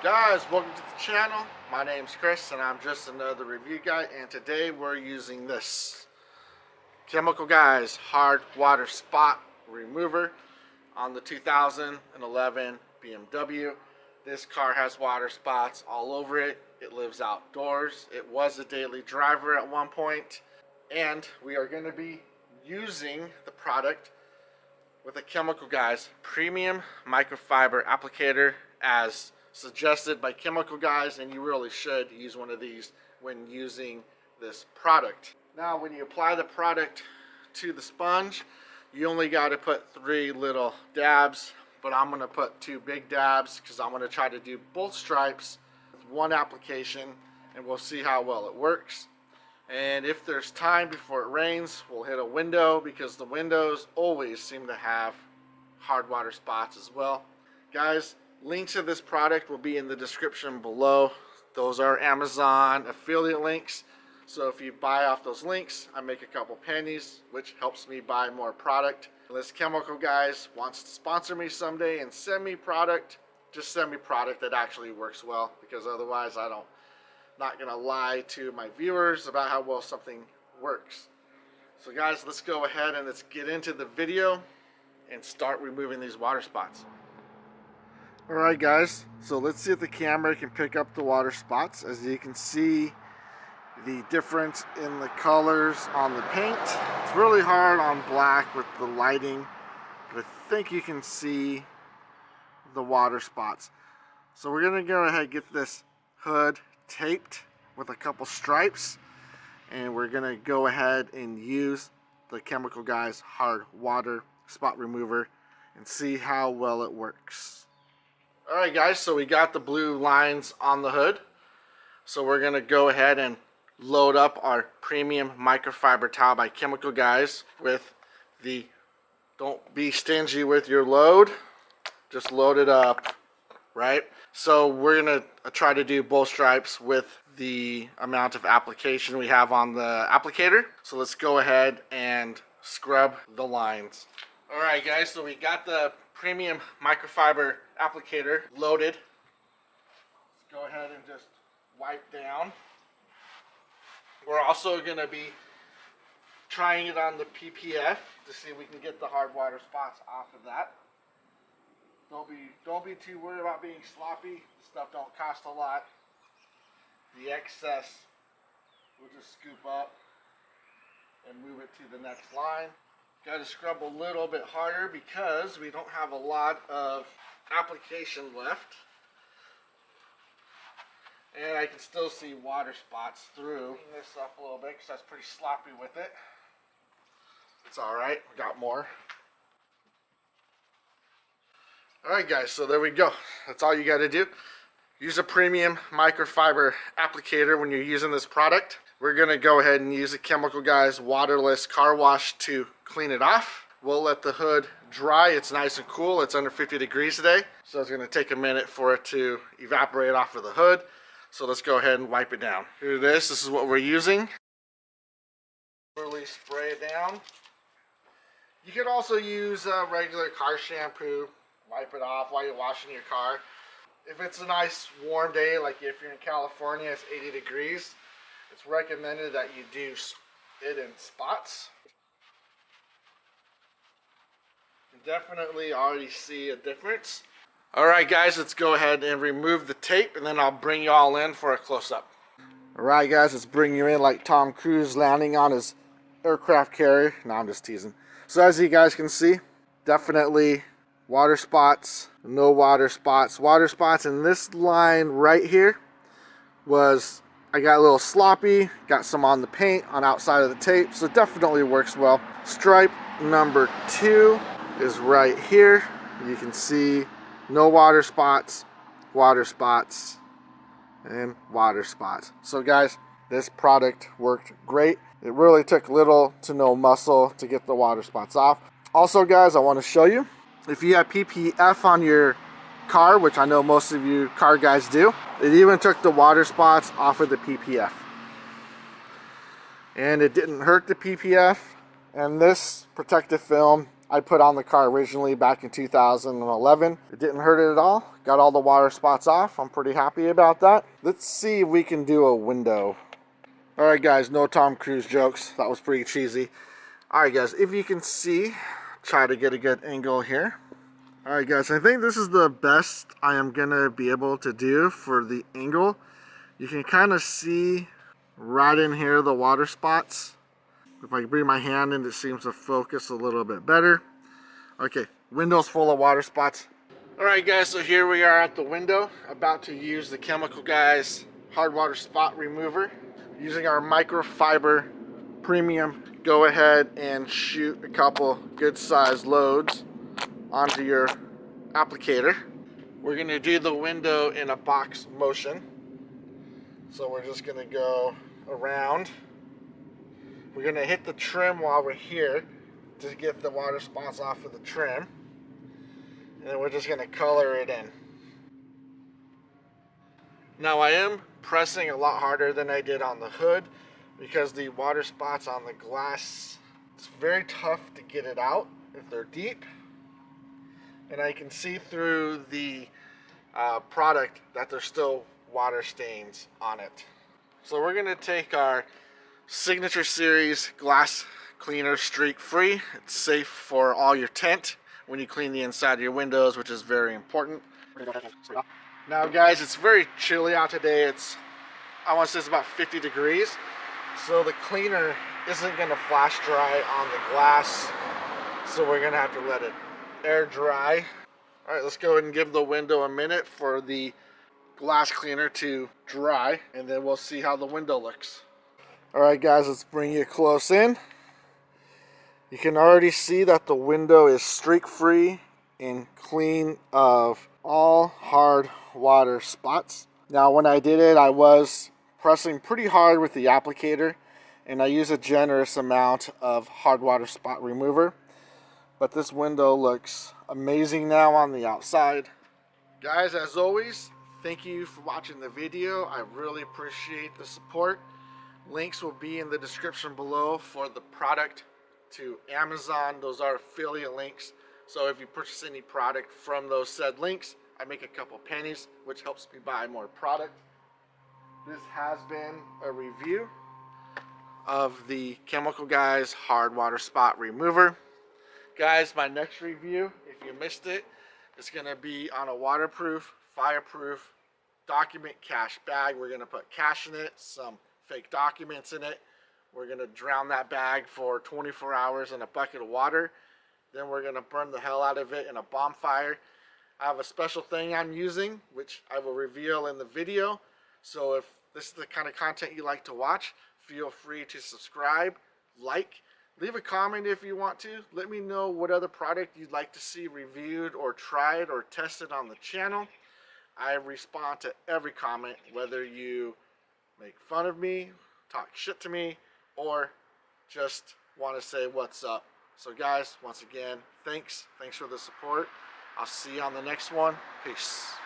Guys, welcome to the channel. My name's Chris and I'm just another review guy, and today we're using this Chemical Guys hard water spot remover on the 2011 BMW. This car has water spots all over it. It lives outdoors. It was a daily driver at one point, and we are going to be using the product with a Chemical Guys premium microfiber applicator as suggested by Chemical Guys, and you really should use one of these when using this product. Now, when you apply the product to the sponge, you only got to put 3 little dabs, but I'm going to put 2 big dabs because I'm going to try to do both stripes with one application, and we'll see how well it works. And if there's time before it rains, we'll hit a window because the windows always seem to have hard water spots as well. Guys, links to this product will be in the description below. Those are Amazon affiliate links. So if you buy off those links, I make a couple pennies, which helps me buy more product. Unless Chemical Guys wants to sponsor me someday and send me product, just send me product that actually works well, because otherwise not gonna lie to my viewers about how well something works. So guys, let's go ahead and let's get into the video and start removing these water spots. Alright guys, so let's see if the camera can pick up the water spots. As you can see, the difference in the colors on the paint. It's really hard on black with the lighting, but I think you can see the water spots. So we're going to go ahead and get this hood taped with a couple stripes, and we're going to go ahead and use the Chemical Guys hard water spot remover and see how well it works. Alright guys, so we got the blue lines on the hood. So we're going to go ahead and load up our premium microfiber towel by Chemical Guys with the, don't be stingy with your load, just load it up, right? So we're going to try to do both stripes with the amount of application we have on the applicator. So let's go ahead and scrub the lines. Alright guys, so we got the premium microfiber applicator loaded. Let's go ahead and just wipe down. We're also going to be trying it on the PPF to see if we can get the hard water spots off of that. Don't be too worried about being sloppy. This stuff don't cost a lot. The excess we'll just scoop up and move it to the next line. Got to scrub a little bit harder because we don't have a lot of application left, and I can still see water spots through. Clean this up a little bit because that's pretty sloppy with it. It's alright, we got more. Alright guys, so there we go. That's all you got to do. Use a premium microfiber applicator when you're using this product. We're going to go ahead and use the Chemical Guys waterless car wash to clean it off. We'll let the hood dry. It's nice and cool. It's under 50 degrees today, so it's going to take a minute for it to evaporate off of the hood. So let's go ahead and wipe it down. Do this. This is what we're using. Really spray it down. You could also use regular car shampoo. Wipe it off while you're washing your car. If it's a nice warm day, like if you're in California, it's 80 degrees. It's recommended that you do it in spots. You can definitely already see a difference. Alright guys, let's go ahead and remove the tape, and then I'll bring you all in for a close-up. Alright guys, let's bring you in like Tom Cruise landing on his aircraft carrier. No, I'm just teasing. So as you guys can see, definitely water spots, no water spots. Water spots in this line right here was, I got a little sloppy, got some on the paint on outside of the tape, so it definitely works well. Stripe number 2 is right here. You can see no water spots, and water spots. So guys, this product worked great. It really took little to no muscle to get the water spots off. Also guys, I want to show you, if you have PPF on your car, which I know most of you car guys do, it even took the water spots off of the PPF. And it didn't hurt the PPF. And this protective film I put on the car originally back in 2011. It didn't hurt it at all. Got all the water spots off. I'm pretty happy about that. Let's see if we can do a window. Alright guys, no Tom Cruise jokes. That was pretty cheesy. Alright guys, if you can see, try to get a good angle here. Alright guys, I think this is the best I am going to be able to do for the angle. You can kind of see right in here the water spots. If I bring my hand in, it seems to focus a little bit better. Okay, window's full of water spots. Alright guys, so here we are at the window, about to use the Chemical Guys hard water spot remover. Using our Microfiber premium, go ahead and shoot a couple good sized loads onto your applicator. We're going to do the window in a box motion. So we're just going to go around. We're going to hit the trim while we're here to get the water spots off of the trim. And then we're just going to color it in. Now I am pressing a lot harder than I did on the hood because the water spots on the glass, it's very tough to get it out if they're deep. And I can see through the product that there's still water stains on it. So we're going to take our Signature Series glass cleaner, streak free. It's safe for all your tint when you clean the inside of your windows, which is very important. Now guys, it's very chilly out today. I want to say it's about 50 degrees. So the cleaner isn't going to flash dry on the glass. So we're going to have to let it air dry. Alright, let's go ahead and give the window a minute for the glass cleaner to dry, and then we'll see how the window looks. Alright guys, let's bring you close in. You can already see that the window is streak free and clean of all hard water spots. Now when I did it, I was pressing pretty hard with the applicator, and I use a generous amount of hard water spot remover. But this window looks amazing now on the outside. Guys, as always, thank you for watching the video. I really appreciate the support. Links will be in the description below for the product to Amazon. Those are affiliate links. So if you purchase any product from those said links, I make a couple pennies, which helps me buy more product. This has been a review of the Chemical Guys hard water spot remover. Guys, my next review, if you missed it, it's going to be on a waterproof, fireproof document cash bag. We're going to put cash in it, some fake documents in it. We're going to drown that bag for 24 hours in a bucket of water. Then we're going to burn the hell out of it in a bonfire. I have a special thing I'm using, which I will reveal in the video. So if this is the kind of content you like to watch, feel free to subscribe, like, leave a comment if you want to. Let me know what other product you'd like to see reviewed or tried or tested on the channel. I respond to every comment, whether you make fun of me, talk shit to me, or just want to say what's up. So guys, once again, thanks for the support. I'll see you on the next one. Peace.